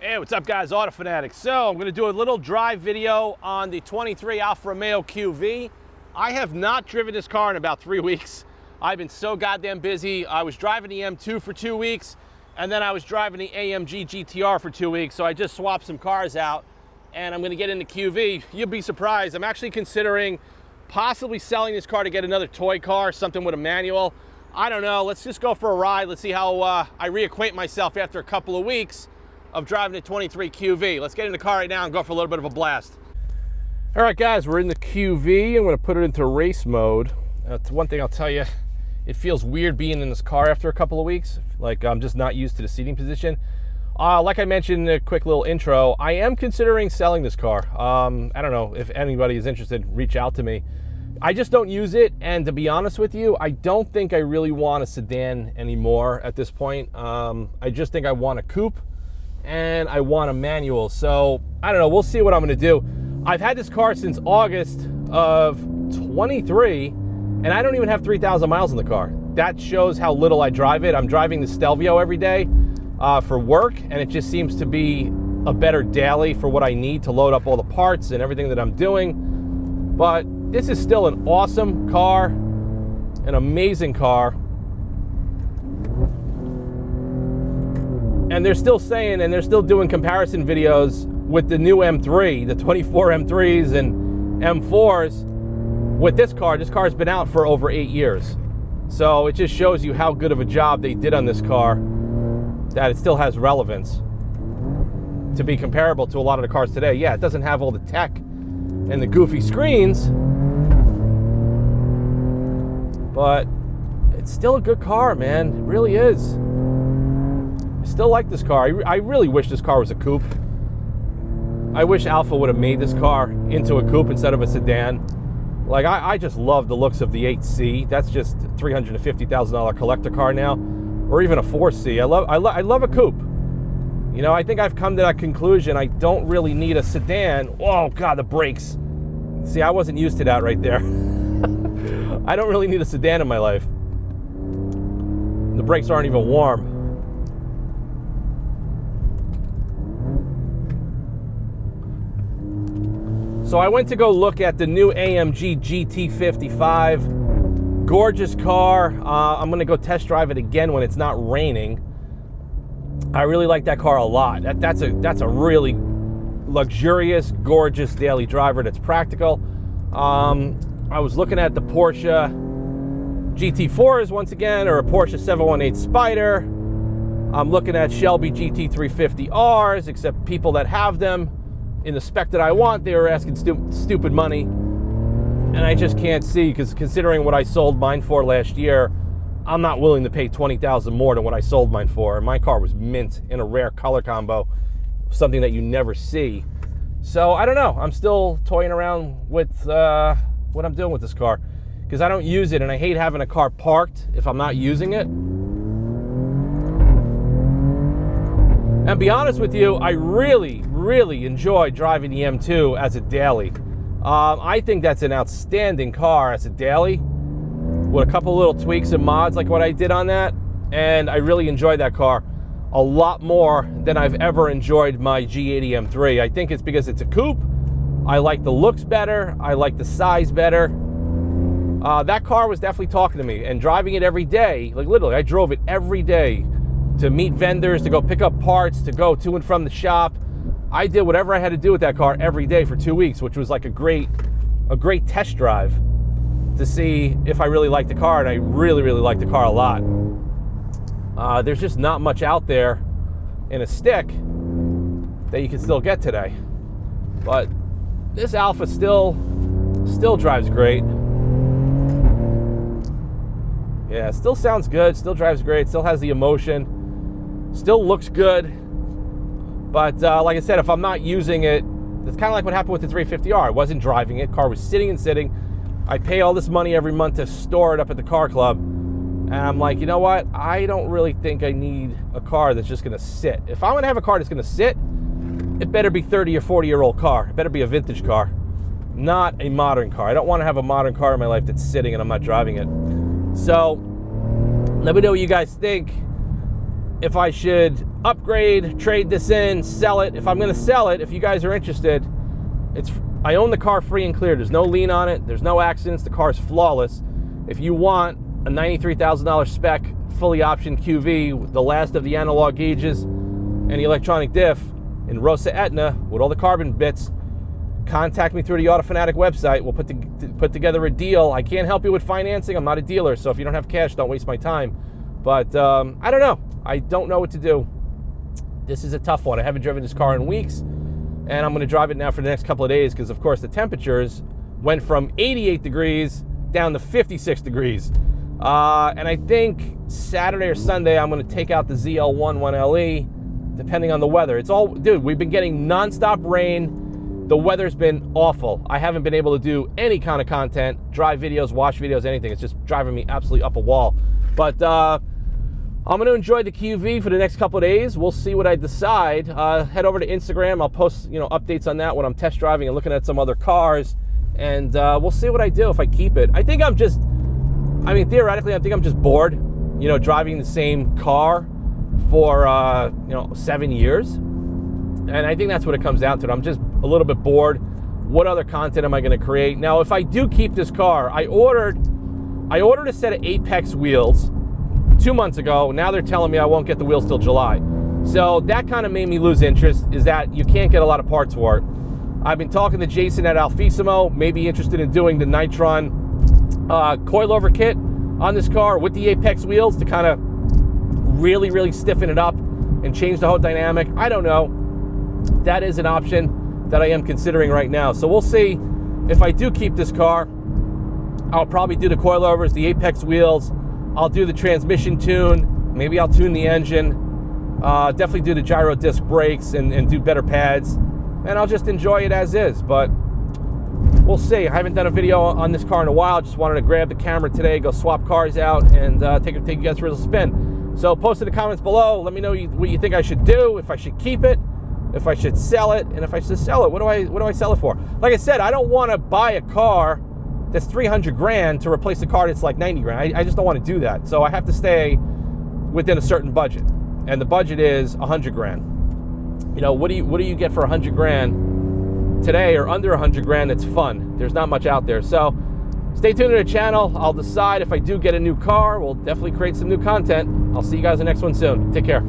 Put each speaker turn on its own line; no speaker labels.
Hey, what's up guys, Auto Fanatics. So I'm gonna do a little drive video on the 23 Alfa Romeo QV. I have not driven this car in about 3 weeks. I've been so goddamn busy. I was driving the M2 for 2 weeks, and then I was driving the AMG GT350R for 2 weeks, so I just swapped some cars out, and I'm gonna get into QV. You'll be surprised. I'm actually considering possibly selling this car to get another toy car, something with a manual. I don't know, let's just go for a ride. Let's see how I reacquaint myself after a couple of weeks of driving the 23 QV. Let's get in the car right now and go for a little bit of a blast. All right guys, we're in the QV. I'm gonna put it into race mode. One thing I'll tell you, it feels weird being in this car after a couple of weeks. Like I'm just not used to the seating position. Like I mentioned in a quick little intro, I am considering selling this car. I don't know if anybody is interested, reach out to me. I just don't use it, and to be honest with you, I don't think I really want a sedan anymore at this point. I just think I want a coupe and I want a manual. So I don't know, we'll see what I'm gonna do. I've had this car since August of 23 and I don't even have 3,000 miles in the car. That shows how little I drive it. I'm driving the Stelvio every day for work, and it just seems to be a better daily for what I need to load up all the parts and everything that I'm doing. But this is still an awesome car, an amazing car. And they're still saying, and they're still doing comparison videos with the new M3, the 24 M3s and M4s with this car. This car's been out for over 8 years. So it just shows you how good of a job they did on this car, that it still has relevance to be comparable to a lot of the cars today. Yeah, it doesn't have all the tech and the goofy screens, but it's still a good car, man. It really is. I still like this car. I really wish this car was a coupe. I wish Alfa would have made this car into a coupe instead of a sedan. Like, I just love the looks of the 8C. That's just $350,000 collector car now, or even a 4C. I love a coupe. You know, I think I've come to that conclusion. I don't really need a sedan. Oh God, the brakes. See, I wasn't used to that right there. I don't really need a sedan in my life. The brakes aren't even warm. So I went to go look at the new AMG GT55. Gorgeous car. I'm gonna go test drive it again when it's not raining. I really like that car a lot. That's a really luxurious, gorgeous daily driver that's practical. I was looking at the Porsche GT4s once again, or a Porsche 718 Spyder. I'm looking at Shelby GT350Rs, except people that have them in the spec that I want, they were asking stupid money, and I just can't see, because considering what I sold mine for last year, I'm not willing to pay $20,000 more than what I sold mine for. And my car was mint in a rare color combo, something that you never see. So I don't know. I'm still toying around with what I'm doing with this car, because I don't use it, and I hate having a car parked if I'm not using it. And be honest with you, I really, really enjoy driving the M2 as a daily. I think that's an outstanding car as a daily, with a couple little tweaks and mods like what I did on that. And I really enjoyed that car a lot more than I've ever enjoyed my G80 M3. I think it's because it's a coupe. I like the looks better. I like the size better. That car was definitely talking to me, and driving it every day, like literally, I drove it every day to meet vendors, to go pick up parts, to go to and from the shop. I did whatever I had to do with that car every day for 2 weeks, which was like a great test drive to see if I really liked the car, and I really, really liked the car a lot. There's just not much out there in a stick that you can still get today. But this Alfa still drives great. Yeah, it still sounds good, still drives great, still has the emotion. Still looks good, but like I said, if I'm not using it, it's kind of like what happened with the 350R. I wasn't driving it, car was sitting and sitting. I pay all this money every month to store it up at the car club, and I'm like, you know what? I don't really think I need a car that's just gonna sit. If I'm gonna have a car that's gonna sit, it better be 30 or 40-year-old car. It better be a vintage car, not a modern car. I don't want to have a modern car in my life that's sitting and I'm not driving it. So let me know what you guys think. if I should upgrade, trade this in, sell it. If I'm going to sell it, if you guys are interested, I own the car free and clear. There's no lien on it. There's no accidents. The car is flawless. If you want a $93,000 spec, fully optioned QV, with the last of the analog gauges and the electronic diff in Rosa Etna with all the carbon bits, contact me through the Auto Fanatic website. We'll put together a deal. I can't help you with financing. I'm not a dealer, so if you don't have cash, don't waste my time. But I don't know. I don't know what to do. This is a tough one. I haven't driven this car in weeks, and I'm going to drive it now for the next couple of days because, of course, the temperatures went from 88 degrees down to 56 degrees. And I think Saturday or Sunday, I'm going to take out the ZL1 1LE, depending on the weather. It's all, dude, we've been getting nonstop rain. The weather's been awful. I haven't been able to do any kind of content, drive videos, watch videos, anything. It's just driving me absolutely up a wall. But I'm going to enjoy the QV for the next couple of days. We'll see what I decide. Head over to Instagram. I'll post, updates on that when I'm test driving and looking at some other cars. And we'll see what I do if I keep it. I think theoretically, I think I'm just bored, driving the same car for, 7 years. And I think that's what it comes down to. I'm just a little bit bored. What other content am I going to create? Now, if I do keep this car, I ordered a set of Apex wheels 2 months ago. Now they're telling me I won't get the wheels till July. So that kind of made me lose interest, is that you can't get a lot of parts for it. I've been talking to Jason at Alfissimo, maybe interested in doing the Nitron coilover kit on this car with the Apex wheels to kind of really, really stiffen it up and change the whole dynamic. I don't know. That is an option that I am considering right now. So we'll see. If I do keep this car, I'll probably do the coilovers, the Apex wheels. I'll do the transmission tune. Maybe I'll tune the engine. Definitely do the gyro disc brakes and do better pads. And I'll just enjoy it as is. But we'll see. I haven't done a video on this car in a while. Just wanted to grab the camera today, go swap cars out, and take you guys for a little spin. So post in the comments below. Let me know what you think I should do, if I should keep it, if I should sell it, and if I should sell it, what do I sell it for? Like I said, I don't want to buy a car that's 300 grand to replace a car that's like 90 grand. I just don't want to do that. So I have to stay within a certain budget, and the budget is 100 grand. What do you get for 100 grand today, or under 100 grand that's fun? There's not much out there. So stay tuned to the channel. I'll decide if I do get a new car. We'll definitely create some new content. I'll see you guys in the next one soon. Take care.